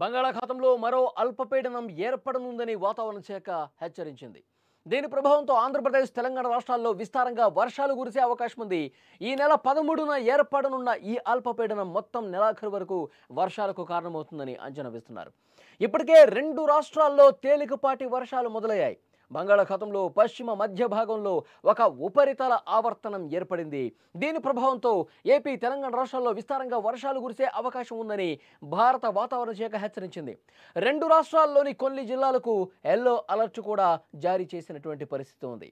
బంగాళాఖాతంలో మరో అల్పపీడనం ఏర్పడనుందని వాతావరణ శాఖ హెచ్చరించింది. దీని ప్రభావంతో ఆంధ్రప్రదేశ్, తెలంగాణ రాష్ట్రాల్లో విస్తారంగా వర్షాలు కురిసే అవకాశం ఉంది. ఈ నెల 13న ఏర్పడనున్న ఈ అల్పపీడనం మొత్తం నెలాఖరు వరకు వర్షాలకు కారణమవుతుందని అంచనా వేస్తున్నారు. ఇప్పటికే 2 రాష్ట్రాల్లో తేలికపాటి వర్షాలు మొదలయ్యాయి. బంగాళాఖాతంలో పశ్చిమ మధ్య భాగంలో ఒక ఉపరితల ఆవర్తనం ఏర్పడింది. దీని ప్రభావంతో ఏపీ, తెలంగాణ రాష్ట్రాల్లో విస్తారంగా వర్షాలు కురిసే అవకాశం ఉందని భారత వాతావరణ శాఖ హెచ్చరించింది. 2 రాష్ట్రాల్లోని కొన్ని జిల్లాలకు ఎల్లో అలర్ట్ కూడా జారీ చేసినటువంటి పరిస్థితి ఉంది.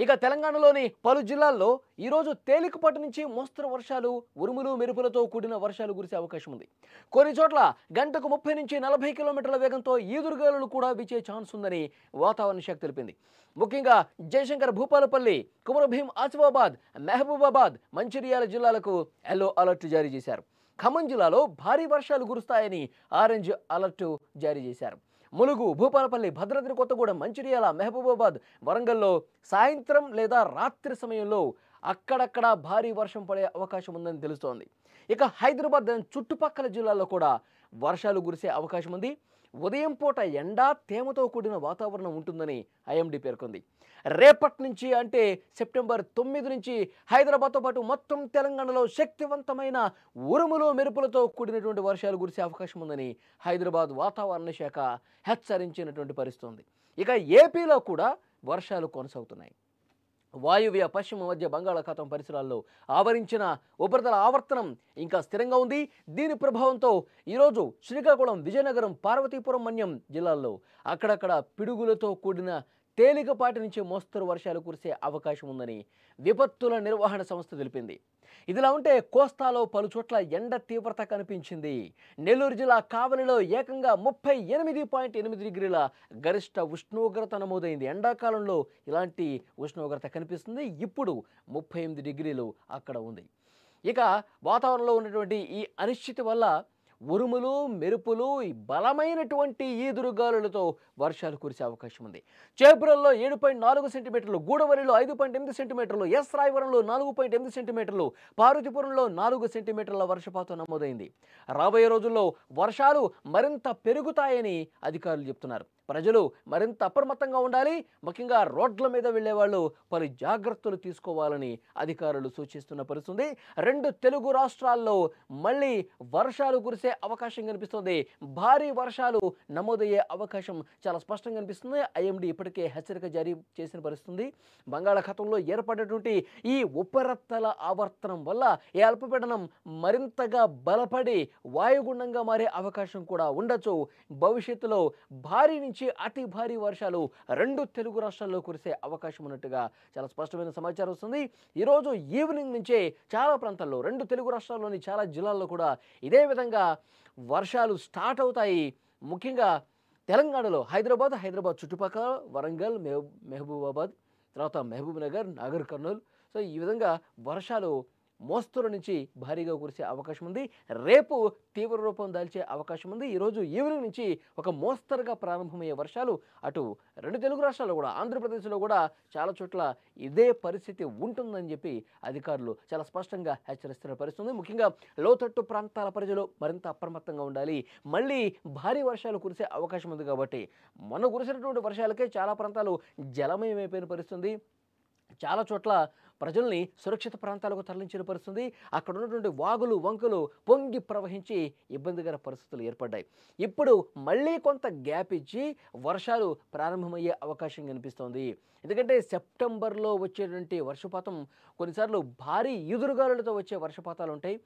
ఇక తెలంగాణలోని పలు జిల్లాల్లో ఈరోజు తేలికపాటి నుంచి మోస్తరు వర్షాలు, ఉరుములు మెరుపులతో కూడిన వర్షాలు కురిసే అవకాశం ఉంది. కొన్ని చోట్ల గంటకు 30 నుంచి 40 కిలోమీటర్ల వేగంతో ఈదురుగాలులు కూడా వీచే ఛాన్స్ ఉందని వాతావరణ శాఖ తెలిపింది. ముఖ్యంగా జయశంకర్, భూపాలపల్లి, కుమరభీం, ఆసిఫాబాద్, మహబూబాబాద్, మంచిర్యాల జిల్లాలకు ఎల్లో అలర్ట్ జారీ చేశారు. ఖమ్మం జిల్లాలో భారీ వర్షాలు కురుస్తాయని ఆరెంజ్ అలర్ట్ జారీ చేశారు. ములుగు, భూపాలపల్లి, భద్రాద్రి కొత్తగూడెం, మంచిర్యాల, మహబూబాబాద్, వరంగల్లో సాయంత్రం లేదా రాత్రి సమయంలో అక్కడక్కడ భారీ వర్షం పడే అవకాశం ఉందని తెలుస్తోంది. ఇక హైదరాబాద్ చుట్టుపక్కల జిల్లాల్లో కూడా వర్షాలు కురిసే అవకాశం ఉంది. ఉదయం పూట ఎండ, తేమతో కూడిన వాతావరణం ఉంటుందని ఐఎండీ పేర్కొంది. రేపటి నుంచి అంటే సెప్టెంబర్ 9 నుంచి హైదరాబాద్తో పాటు మొత్తం తెలంగాణలో శక్తివంతమైన ఉరుములు మెరుపులతో కూడినటువంటి వర్షాలు కురిసే అవకాశం ఉందని హైదరాబాద్ వాతావరణ శాఖ హెచ్చరించినటువంటి పరిస్థితి ఉంది. ఇక ఏపీలో కూడా వర్షాలు కొనసాగుతున్నాయి. వాయువ్య పశ్చిమ మధ్య బంగాళాఖాతం పరిసరాల్లో ఆవరించిన ఉపరితల ఆవర్తనం ఇంకా స్థిరంగా ఉంది. దీని ప్రభావంతో ఈరోజు శ్రీకాకుళం, విజయనగరం, పార్వతీపురం, మన్యం జిల్లాల్లో అక్కడక్కడ పిడుగులతో కూడిన తేలికపాటి నుంచి మోస్తరు వర్షాలు కురిసే అవకాశం ఉందని విపత్తుల నిర్వహణ సంస్థ తెలిపింది. ఇదిలా ఉంటే కోస్తాలో పలు చోట్ల ఎండ తీవ్రత కనిపించింది. నెల్లూరు జిల్లా కావలిలో ఏకంగా 38.8 డిగ్రీల గరిష్ట ఉష్ణోగ్రత నమోదైంది. ఎండాకాలంలో ఇలాంటి ఉష్ణోగ్రత కనిపిస్తుంది. ఇప్పుడు 38 డిగ్రీలు అక్కడ ఉంది. ఇక వాతావరణంలో ఉన్నటువంటి ఈ అనిశ్చితి వల్ల ఉరుములు, మెరుపులు, బలమైనటువంటి ఈదురుగాలులతో వర్షాలు కురిసే అవకాశం ఉంది. చేబ్రోల్లో 7.4 సెంటీమీటర్లు, గూడవల్లిలో 5.8 సెంటీమీటర్లు, ఎస్ రాయవరంలో 4.8 సెంటీమీటర్లు, పార్వతీపురంలో 4 సెంటీమీటర్ల వర్షపాతం నమోదైంది. రాబోయే రోజుల్లో వర్షాలు మరింత పెరుగుతాయని అధికారులు చెప్తున్నారు. ప్రజలు మరింత అప్రమత్తంగా ఉండాలి. ముఖ్యంగా రోడ్ల మీద వెళ్లే వాళ్ళు పలు జాగ్రత్తలు తీసుకోవాలని అధికారులు సూచిస్తున్న పరిస్థితుంది. 2 తెలుగు రాష్ట్రాల్లో మళ్ళీ వర్షాలు కురిసే అవకాశం కనిపిస్తుంది. భారీ వర్షాలు నమోదయ్యే అవకాశం చాలా స్పష్టంగా కనిపిస్తుంది. ఐఎండీ ఇప్పటికే హెచ్చరిక జారీ చేసిన పరిస్థితుంది. బంగాళాఖాతంలో ఏర్పడినటువంటి ఈ ఉపరితల ఆవర్తనం వల్ల ఈ అల్పపీడనం మరింతగా బలపడి వాయుగుండంగా మారే అవకాశం కూడా ఉండొచ్చు. భవిష్యత్తులో భారీ నుంచి అతి భారీ వర్షాలు 2 తెలుగు రాష్ట్రాల్లో కురిసే అవకాశం ఉన్నట్టుగా చాలా స్పష్టమైన సమాచారం వస్తుంది. ఈరోజు ఈవినింగ్ నుంచే చాలా ప్రాంతాల్లో 2 తెలుగు రాష్ట్రాల్లోని చాలా జిల్లాల్లో కూడా ఇదే విధంగా వర్షాలు స్టార్ట్ అవుతాయి. ముఖ్యంగా తెలంగాణలో హైదరాబాద్ చుట్టుపక్కల, వరంగల్, మహబూబాబాద్, తర్వాత మహబూబ్ నగర్, నాగర్ కర్నూల్, సో ఈ విధంగా వర్షాలు మోస్తరు నుంచి భారీగా కురిసే అవకాశం ఉంది. రేపు తీవ్ర రూపం దాల్చే అవకాశం ఉంది. ఈరోజు ఈవినింగ్ నుంచి ఒక మోస్తరుగా ప్రారంభమయ్యే వర్షాలు అటు 2 తెలుగు రాష్ట్రాల్లో కూడా, ఆంధ్రప్రదేశ్లో కూడా చాలా చోట్ల ఇదే పరిస్థితి ఉంటుందని చెప్పి అధికారులు చాలా స్పష్టంగా హెచ్చరిస్తున్న పరిస్థితి. ముఖ్యంగా లోతట్టు ప్రాంతాల ప్రజలు మరింత అప్రమత్తంగా ఉండాలి. మళ్ళీ భారీ వర్షాలు కురిసే అవకాశం ఉంది కాబట్టి మొన్న కురిసినటువంటి వర్షాలకే చాలా ప్రాంతాలు జలమయమైపోయిన పరిస్థితి. చాలా చోట్ల ప్రజల్ని సురక్షిత ప్రాంతాలకు తరలించిన పరిస్థితి. అక్కడ ఉన్నటువంటి వాగులు, వంకలు పొంగి ప్రవహించి ఇబ్బందికర పరిస్థితులు ఏర్పడ్డాయి. ఇప్పుడు మళ్ళీ కొంత గ్యాప్ ఇచ్చి వర్షాలు ప్రారంభమయ్యే అవకాశం కనిపిస్తోంది. ఎందుకంటే సెప్టెంబర్లో వచ్చేటువంటి వర్షపాతం కొన్నిసార్లు భారీ ఈదురుగాలులతో వచ్చే వర్షపాతాలు ఉంటాయి.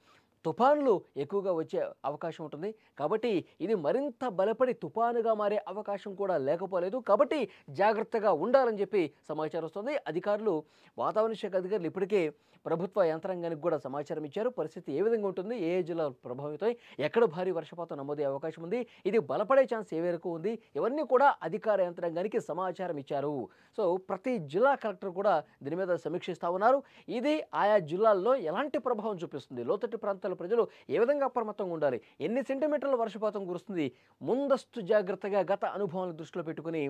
తుఫాన్లు ఎక్కువగా వచ్చే అవకాశం ఉంటుంది. కాబట్టి ఇది మరింత బలపడి తుఫానుగా మారే అవకాశం కూడా లేకపోలేదు. కాబట్టి జాగ్రత్తగా ఉండాలని చెప్పి సమాచారం వస్తుంది. అధికారులు, వాతావరణ శాఖ అధికారులు ఇప్పటికే ప్రభుత్వ యంత్రాంగానికి కూడా సమాచారం ఇచ్చారు. పరిస్థితి ఏ విధంగా ఉంటుంది, ఏ జిల్లాలు ప్రభావితం, ఎక్కడ భారీ వర్షపాతం నమోదయ్యే అవకాశం ఉంది, ఇది బలపడే ఛాన్స్ ఏ మేరకు ఉంది, ఇవన్నీ కూడా అధికార యంత్రాంగానికి సమాచారం ఇచ్చారు. సో ప్రతి జిల్లా కలెక్టర్ కూడా దీని మీద సమీక్షిస్తూ ఉన్నారు. ఇది ఆయా జిల్లాల్లో ఎలాంటి ప్రభావం చూపిస్తుంది, లోతట్టు ప్రాంతాల ప్రజలు ఏ విధంగా అప్రమత్తంగా ఉండాలి, ఎన్ని సెంటీమీటర్ల వర్షపాతం కురుస్తుంది, ముందస్తు జాగ్రత్తగా గత అనుభవాలను దృష్టిలో పెట్టుకుని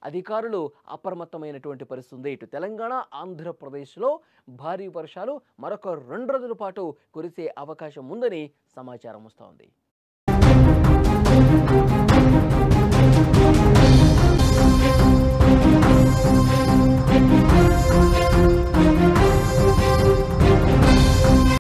అధికారులు అప్రమత్తమైనటువంటి పరిస్థితి. ఇటు తెలంగాణ, ఆంధ్రప్రదేశ్లో భారీ వర్షాలు మరొక 2 రోజుల పాటు కురిసే అవకాశం ఉందని సమాచారం వస్తోంది.